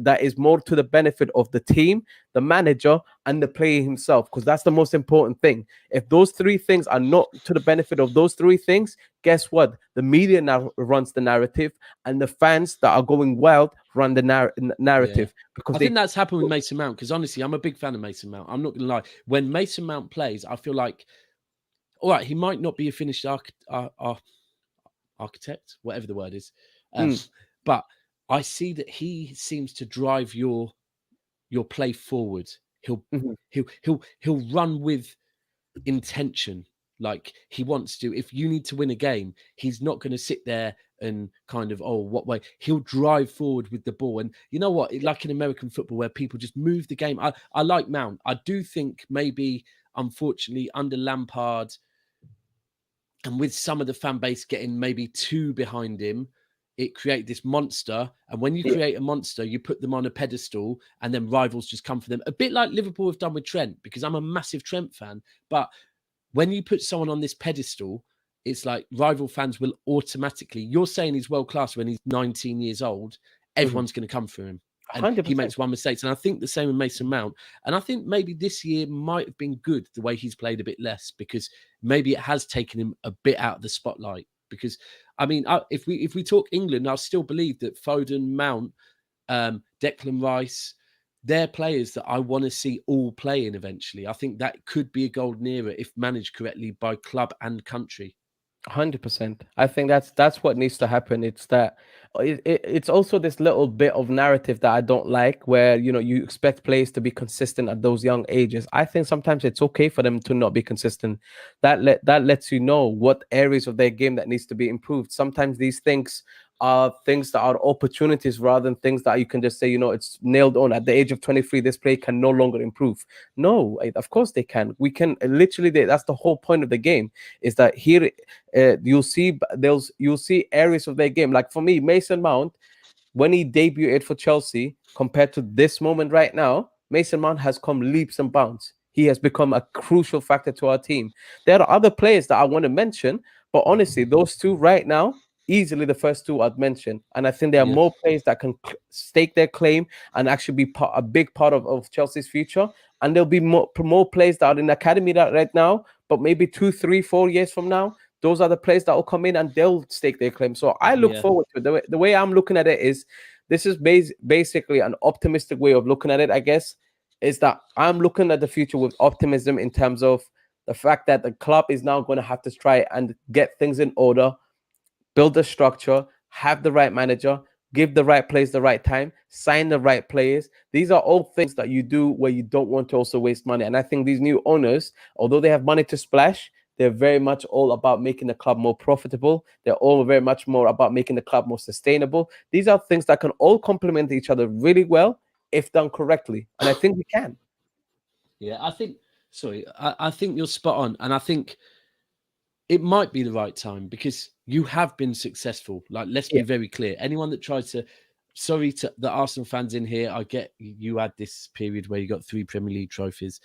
that is more to the benefit of the team, the manager, and the player himself, because that's the most important thing. If those three things are not to the benefit of those three things, guess what? The media now runs the narrative, and the fans that are going wild run the Yeah. narrative because I they. think that's happened with Mason Mount, because honestly, I'm a big fan of Mason Mount. I'm not going to lie. When Mason Mount plays, I feel like, all right, he might not be a finished architect, whatever the word is, but I see that he seems to drive your play forward. He'll Mhm. he'll run with intention, like he wants to. If you need to win a game, he's not going to sit there and kind of, oh, what way. He'll drive forward with the ball. And you know what, like in American football where people just move the game, I like Mount. I do think maybe, unfortunately, under Lampard and with some of the fan base getting maybe too behind him, it created this monster. And when you Yeah. create a monster, you put them on a pedestal and then rivals just come for them. A bit like Liverpool have done with Trent, because I'm a massive Trent fan. But when you put someone on this pedestal, it's like rival fans will automatically, you're saying he's world class when he's 19 years old, everyone's going to come for him. And he 100%. makes one mistake. And I think the same with Mason Mount. And I think maybe this year might have been good, the way he's played a bit less, because maybe it has taken him a bit out of the spotlight. Because, I mean, if we talk England, I still believe that Foden, Mount, Declan Rice, they're players that I want to see all playing eventually. I think that could be a golden era if managed correctly by club and country. 100%. I think that's what needs to happen. It's that it's also this little bit of narrative that I don't like, where you expect players to be consistent at those young ages. I think sometimes it's okay for them to not be consistent. That lets you know what areas of their game that needs to be improved. Sometimes these things are things that are opportunities rather than things that you can just say, it's nailed on. At the age of 23, this player can no longer improve. No, of course they can. We can literally. That's the whole point of the game. Is that here you'll see areas of their game. Like for me, Mason Mount, when he debuted for Chelsea compared to this moment right now, Mason Mount has come leaps and bounds. He has become a crucial factor to our team. There are other players that I want to mention, but honestly, those two right now, easily the first two I'd mention. And I think there are Yeah. more players that can stake their claim and actually be a big part of Chelsea's future. And there'll be more players that are in the academy right now, but maybe 2, 3, 4 years from now, those are the players that will come in and they'll stake their claim. So I look Yeah. forward to it. The way I'm looking at it is, this is basically an optimistic way of looking at it, I guess, is that I'm looking at the future with optimism in terms of the fact that the club is now going to have to try and get things in order, build a structure, have the right manager, give the right players the right time, sign the right players. These are all things that you do where you don't want to also waste money. And I think these new owners, although they have money to splash, they're very much all about making the club more profitable. They're all very much more about making the club more sustainable. These are things that can all complement each other really well if done correctly. And I think we can. Yeah, I think you're spot on. And I think it might be the right time, because you have been successful. Like, let's be Yeah. very clear. Anyone that tries to, sorry to the Arsenal fans in here, I get you had this period where you got 3 Premier League trophies.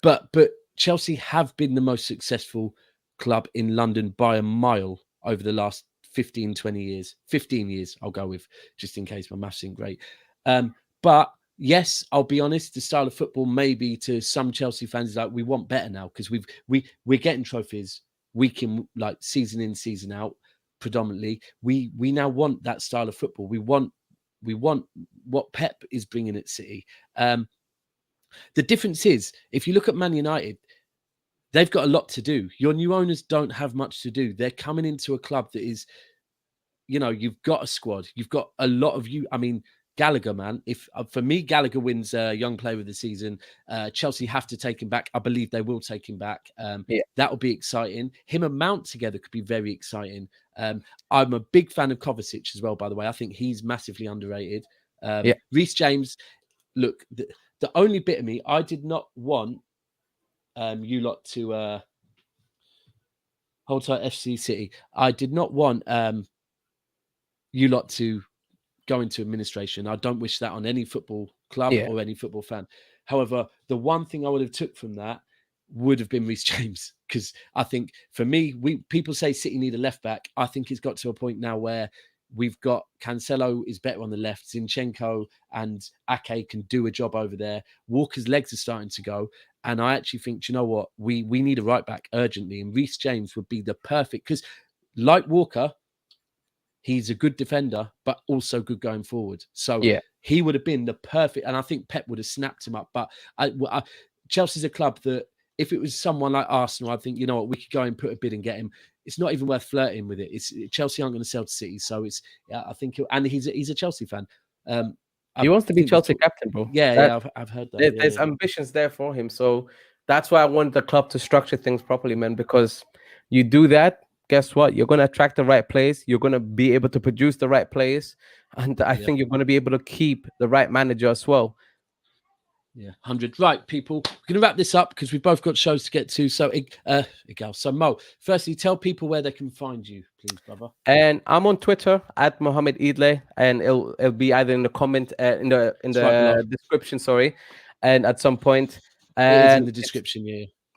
But Chelsea have been the most successful club in London by a mile over the last 15, 20 years. 15 years, I'll go with, just in case my maths isn't great. But yes, I'll be honest, the style of football maybe to some Chelsea fans is like, we want better now, because we're getting trophies week in, like season in, season out, predominantly. We now want that style of football. We want what Pep is bringing at City. The difference is, if you look at Man United, they've got a lot to do. Your new owners don't have much to do. They're coming into a club that is, you've got a squad. You've got a lot of you. I mean, Gallagher, man. If for me, Gallagher wins Young Player of the Season. Chelsea have to take him back. I believe they will take him back. That will be exciting. Him and Mount together could be very exciting. I'm a big fan of Kovacic as well, by the way. I think he's massively underrated. Reece James, look, the only bit of me, I did not want you lot to hold tight FC City. I did not want you lot to go into administration. I don't wish that on any football club or any football fan. However, the one thing I would have took from that would have been Reece James, because I think for me, people say City need a left back. I think it's got to a point now where we've got Cancelo is better on the left. Zinchenko and Ake can do a job over there. Walker's legs are starting to go. And I actually think, you know what? We need a right back urgently. And Reece James would be the perfect, because like Walker, he's a good defender, but also good going forward. So he would have been the perfect, and I think Pep would have snapped him up. But Chelsea's a club that if it was someone like Arsenal, I think, you know what, we could go and put a bid and get him. It's not even worth flirting with it. It's Chelsea aren't going to sell to City. So it's, I think, and he's a Chelsea fan. He wants to be Chelsea captain, bro. I've heard that. There's ambitions there for him. So that's why I want the club to structure things properly, man, because you do that, guess what? You're going to attract the right players. You're going to be able to produce the right players. And I think you're going to be able to keep the right manager as well. Yeah, 100. Right, people, we're going to wrap this up because we've both got shows to get to. So, so Mo, firstly, tell people where they can find you, please, brother. And I'm on Twitter at Mohammed Idle, and it'll be either in the comment, in the description, sorry, and at some point. It is in the description,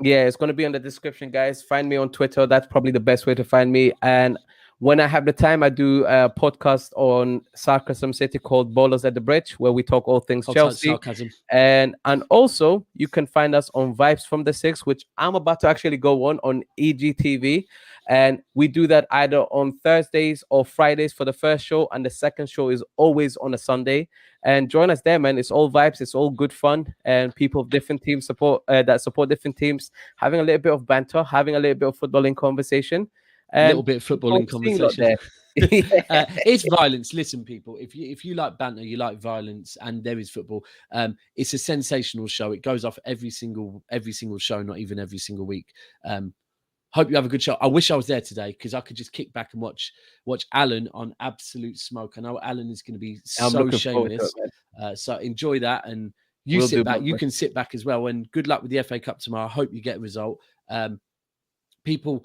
Yeah, it's going to be in the description, guys. Find me on Twitter. That's probably the best way to find me. And when I have the time, I do a podcast on Sarcasm City called Ballers at the Bridge, where we talk all things Chelsea. Sarcasm. And also, you can find us on Vibes from the Six, which I'm about to actually go on EGTV. And we do that either on Thursdays or Fridays for the first show. And the second show is always on a Sunday. And join us there, man. It's all vibes. It's all good fun. And people of different teams support different teams, having a little bit of banter, having a little bit of footballing conversation. A little bit of footballing conversation. It's violence. Listen, people, if you like banter, you like violence, and there is football. It's a sensational show. It goes off every single show, not even every single week. Hope you have a good show. I wish I was there today because I could just kick back and watch Alan on absolute smoke. I know Alan is going to be so shameless. So enjoy that, and sit back. You can sit back as well. And good luck with the FA Cup tomorrow. I hope you get a result. People,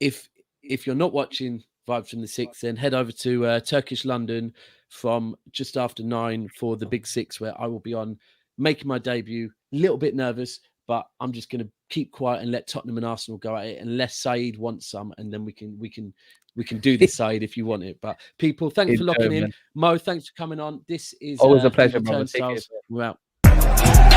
if you're not watching Vibes from the Six, then head over to Turkish London from just after 9 for the Big Six, where I will be on making my debut. A little bit nervous, but I'm just going to keep quiet and let Tottenham and Arsenal go at it, unless Saeed wants some, and then we can do this, Saeed, if you want it. But people, thanks for locking in. Mo, thanks for coming on. This is always a pleasure, brother. Turnstiles. We're out.